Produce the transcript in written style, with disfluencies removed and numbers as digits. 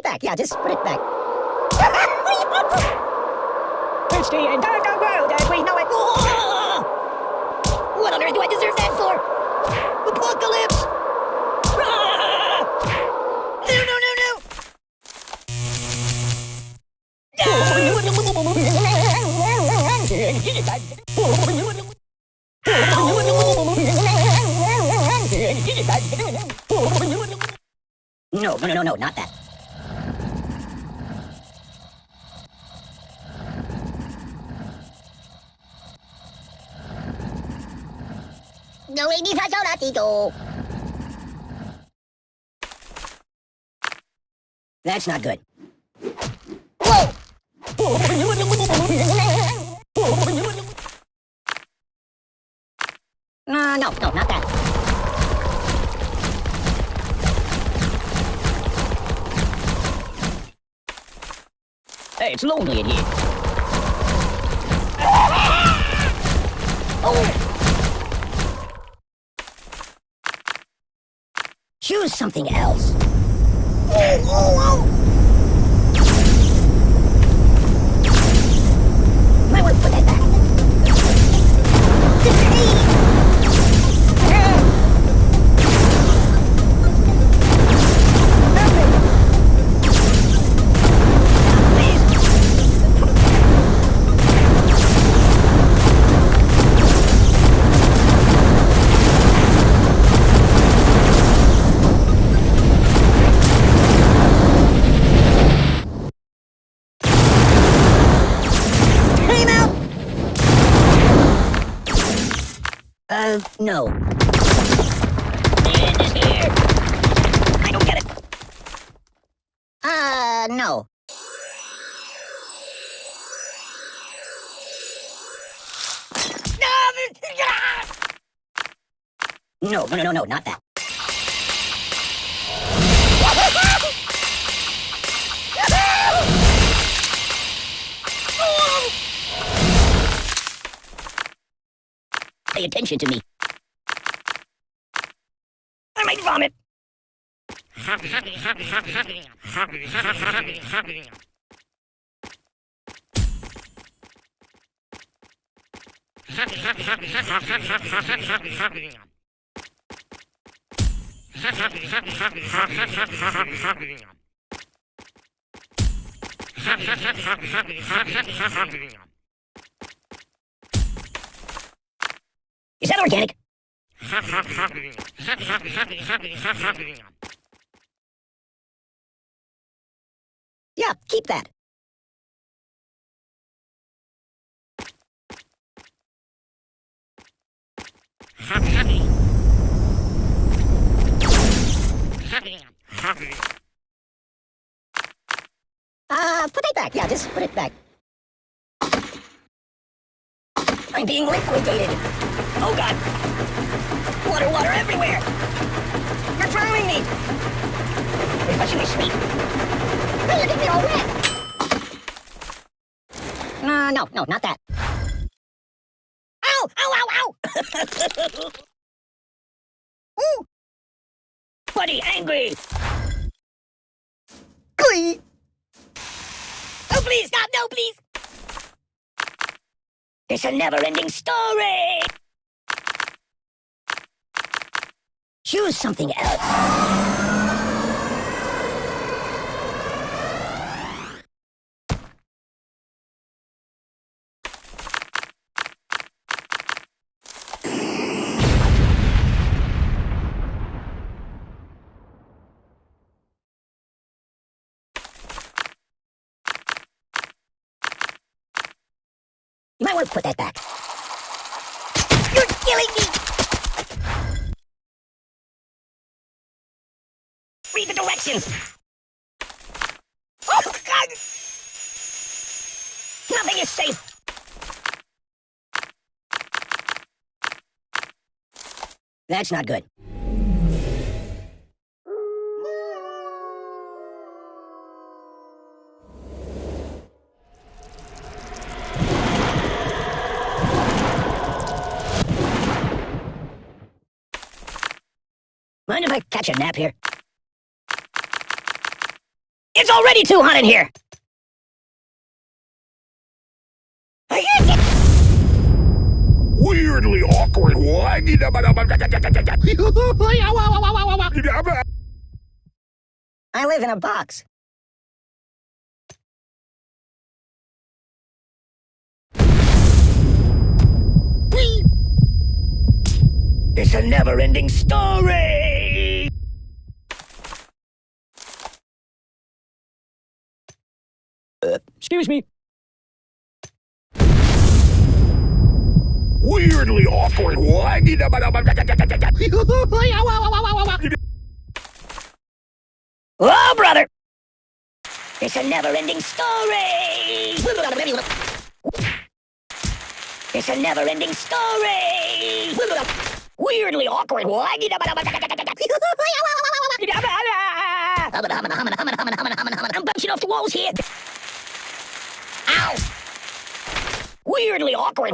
it back. Yeah, just put it back. It's the end of the world as we know it. Oh! What on earth do I deserve that for? Apocalypse! Ah! No, no, no, no! No, no, no, no, no, not that. No, that's not good. Whoa! No, no, no, not that. Hey, it's lonely in here. Oh! Choose something else. Oh, oh, oh! Might want to put that back. No. The end is here. I don't get it. No. No, no, no, no, no, not that. Pay attention to me. I might vomit. Is that organic? Yeah, keep that. Put that back. Yeah, just put it back. I'm being liquidated. Oh, God. Water, water everywhere. You're drowning me. Refreshing my sleep. Hey, you're getting me all wet. No, no, not that. Ow, ow, ow, ow. Ooh. Buddy, angry. Glee. Oh, please, stop. No, please. It's a never-ending story. Choose something else. You might want to put that back. You're killing me! Read the directions. Oh, God! Nothing is safe. That's not good. Mind if I catch a nap here? It's already too hot in here. Weirdly awkward. I live in a box. It's a never-ending story. Excuse me. Weirdly awkward. Oh, brother! It's a never-ending story! It's a never-ending story! Weirdly awkward. I'm bouncing off the walls here. Ow! Weirdly awkward.